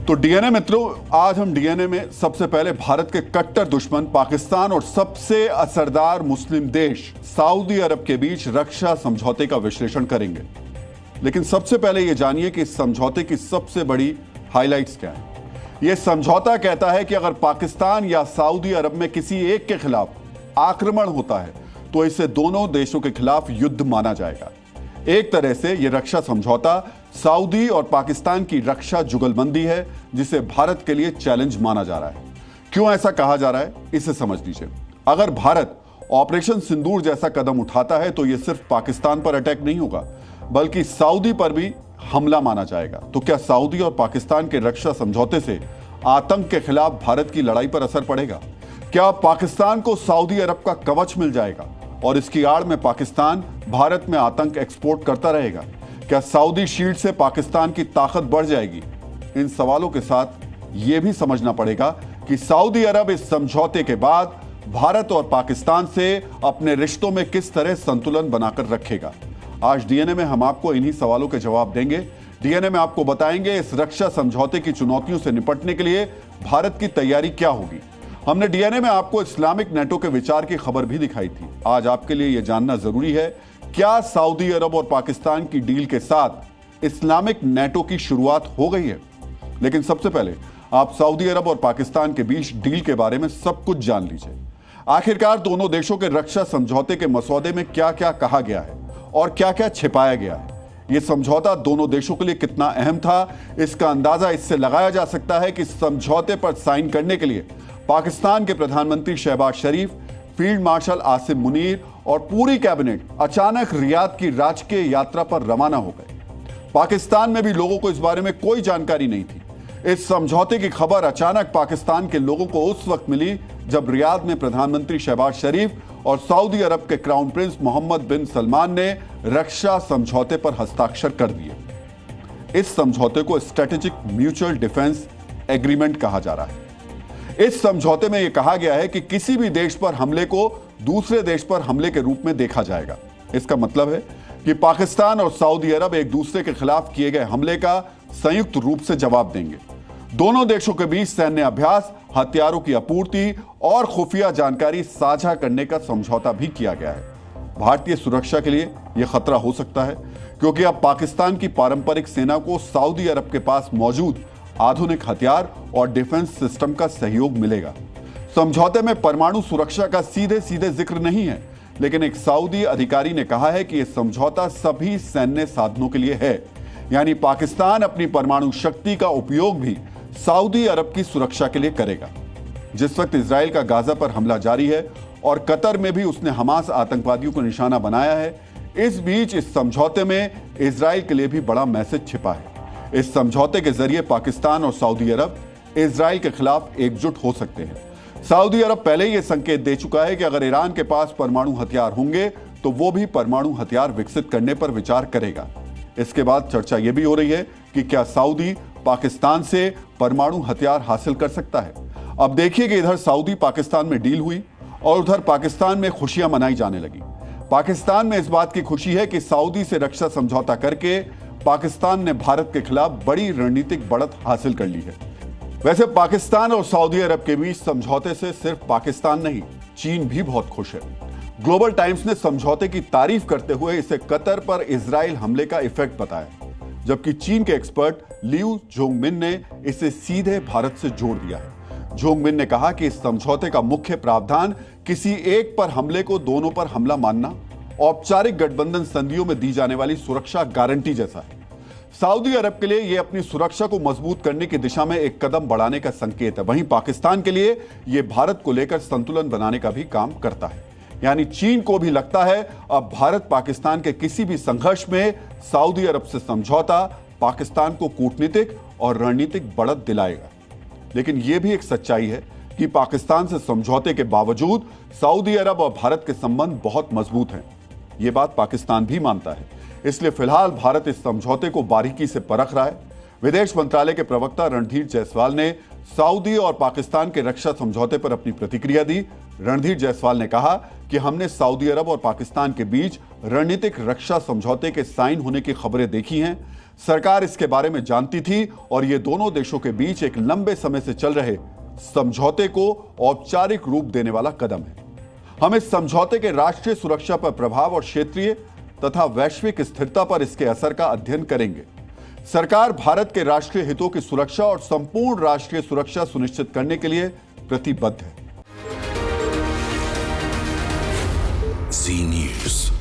तो डीएनए मित्रों, आज हम डीएनए में सबसे पहले भारत के कट्टर दुश्मन पाकिस्तान और सबसे असरदार मुस्लिम देश सऊदी अरब के बीच रक्षा समझौते का विश्लेषण करेंगे। लेकिन सबसे पहले यह जानिए कि इस समझौते की सबसे बड़ी हाइलाइट्स क्या है। यह समझौता कहता है कि अगर पाकिस्तान या सऊदी अरब में किसी एक के खिलाफ आक्रमण होता है तो इसे दोनों देशों के खिलाफ युद्ध माना जाएगा। एक तरह से यह रक्षा समझौता सऊदी और पाकिस्तान की रक्षा जुगलबंदी है, जिसे भारत के लिए चैलेंज माना जा रहा है। क्यों ऐसा कहा जा रहा है, इसे समझ लीजिए। अगर भारत ऑपरेशन सिंदूर जैसा कदम उठाता है तो यह सिर्फ पाकिस्तान पर अटैक नहीं होगा, बल्कि सऊदी पर भी हमला माना जाएगा। तो क्या सऊदी और पाकिस्तान के रक्षा समझौते से आतंक के खिलाफ भारत की लड़ाई पर असर पड़ेगा? क्या पाकिस्तान को सऊदी अरब का कवच मिल जाएगा और इसकी आड़ में पाकिस्तान भारत में आतंक एक्सपोर्ट करता रहेगा? क्या सऊदी शील्ड से पाकिस्तान की ताकत बढ़ जाएगी? इन सवालों के साथ यह भी समझना पड़ेगा कि सऊदी अरब इस समझौते के बाद भारत और पाकिस्तान से अपने रिश्तों में किस तरह संतुलन बनाकर रखेगा। आज डीएनए में हम आपको इन्हीं सवालों के जवाब देंगे। डीएनए में आपको बताएंगे इस रक्षा समझौते की चुनौतियों से निपटने के लिए भारत की तैयारी क्या होगी। हमने डीएनए में आपको इस्लामिक नेटो के विचार की खबर भी दिखाई थी। आज आपके लिए यह जानना जरूरी है, क्या सऊदी अरब और पाकिस्तान की डील के साथ इस्लामिक नेटो की शुरुआत हो गई है? लेकिन सबसे पहले आप सऊदी अरब और पाकिस्तान के बीच डील के बारे में सब कुछ जान लीजिए। आखिरकार दोनों देशों के रक्षा समझौते के मसौदे में क्या क्या कहा गया है और क्या क्या छिपाया गया है। यह समझौता दोनों देशों के लिए कितना अहम था, इसका अंदाजा इससे लगाया जा सकता है कि समझौते पर साइन करने के लिए पाकिस्तान के प्रधानमंत्री शहबाज शरीफ, फील्ड मार्शल आसिम मुनीर और पूरी कैबिनेट अचानक रियाद की राजकीय यात्रा पर रवाना हो गए। पाकिस्तान में भी लोगों को इस बारे में कोई जानकारी नहीं थी। इस समझौते की खबर अचानक पाकिस्तान के लोगों को उस वक्त मिली जब रियाद में प्रधानमंत्री शहबाज शरीफ और सऊदी अरब के क्राउन प्रिंस मोहम्मद बिन सलमान ने रक्षा समझौते पर हस्ताक्षर कर दिए। इस समझौते को स्ट्रेटेजिक म्यूचुअल डिफेंस एग्रीमेंट कहा जा रहा है। इस समझौते में यह कहा गया है कि किसी भी देश पर हमले को दूसरे देश पर हमले के रूप में देखा जाएगा। इसका मतलब है कि पाकिस्तान और सऊदी अरब एक दूसरे के खिलाफ किए गए हमले का संयुक्त रूप से जवाब देंगे। दोनों देशों के बीच सैन्य अभ्यास, हथियारों की आपूर्ति और खुफिया जानकारी साझा करने का समझौता भी किया गया है। भारतीय सुरक्षा के लिए यह खतरा हो सकता है, क्योंकि अब पाकिस्तान की पारंपरिक सेना को सऊदी अरब के पास मौजूद आधुनिक हथियार और डिफेंस सिस्टम का सहयोग मिलेगा। समझौते में परमाणु सुरक्षा का सीधे सीधे जिक्र नहीं है, लेकिन एक सऊदी अधिकारी ने कहा है कि यह समझौता सभी सैन्य साधनों के लिए है। यानी पाकिस्तान अपनी परमाणु शक्ति का उपयोग भी सऊदी अरब की सुरक्षा के लिए करेगा। जिस वक्त इजराइल का गाजा पर हमला जारी है और कतर में भी उसने हमास आतंकवादियों को निशाना बनाया है, इस बीच इस समझौते में इजराइल के लिए भी बड़ा मैसेज छिपा है। इस समझौते के जरिए पाकिस्तान और सऊदी अरब इजराइल के खिलाफ एकजुट हो सकते हैं। सऊदी अरब पहले ही यह संकेत दे चुका है कि अगर ईरान के पास परमाणु हथियार होंगे तो वो भी परमाणु हथियार विकसित करने पर विचार करेगा। इसके बाद चर्चा यह भी हो रही है कि क्या सऊदी पाकिस्तान से परमाणु हथियार हासिल कर सकता है। अब देखिए कि इधर सऊदी पाकिस्तान में डील हुई और उधर पाकिस्तान में खुशियां मनाई जाने लगी। पाकिस्तान में इस बात की खुशी है कि सऊदी से रक्षा समझौता करके पाकिस्तान ने भारत के खिलाफ बड़ी रणनीतिक बढ़त हासिल कर ली है। वैसे पाकिस्तान और सऊदी अरब के बीच समझौते से सिर्फ पाकिस्तान नहीं, चीन भी बहुत खुश है। ग्लोबल टाइम्स ने समझौते की तारीफ करते हुए इसे कतर पर इजराइल हमले का इफेक्ट बताया, जबकि चीन के एक्सपर्ट लियू जोंगमिन ने इसे सीधे भारत से जोड़ दिया है। जोंगमिन ने कहा कि इस समझौते का मुख्य प्रावधान किसी एक पर हमले को दोनों पर हमला मानना, औपचारिक गठबंधन संधियों में दी जाने वाली सुरक्षा गारंटी जैसा है। सऊदी अरब के लिए यह अपनी सुरक्षा को मजबूत करने की दिशा में एक कदम बढ़ाने का संकेत है। वहीं पाकिस्तान के लिए यह भारत को लेकर संतुलन बनाने का भी काम करता है। यानी चीन को भी लगता है अब भारत पाकिस्तान के किसी भी संघर्ष में सऊदी अरब से समझौता पाकिस्तान को कूटनीतिक और रणनीतिक बढ़त दिलाएगा। लेकिन यह भी एक सच्चाई है कि पाकिस्तान से समझौते के बावजूद सऊदी अरब और भारत के संबंध बहुत मजबूत हैं। यह बात पाकिस्तान भी मानता है। इसलिए फिलहाल भारत इस समझौते को बारीकी से परख रहा है। विदेश मंत्रालय के प्रवक्ता रणधीर जायसवाल ने सऊदी और पाकिस्तान के रक्षा समझौते पर अपनी प्रतिक्रिया दी। रणधीर जायसवाल ने कहा कि हमने सऊदी अरब और पाकिस्तान के बीच रणनीतिक रक्षा समझौते के साइन होने की खबरें देखी हैं। सरकार इसके बारे में जानती थी और ये दोनों देशों के बीच एक लंबे समय से चल रहे समझौते को औपचारिक रूप देने वाला कदम है। हम इस समझौते के राष्ट्रीय सुरक्षा पर प्रभाव और क्षेत्रीय तथा वैश्विक स्थिरता पर इसके असर का अध्ययन करेंगे। सरकार भारत के राष्ट्रीय हितों की सुरक्षा और संपूर्ण राष्ट्रीय सुरक्षा सुनिश्चित करने के लिए प्रतिबद्ध है। Zee News.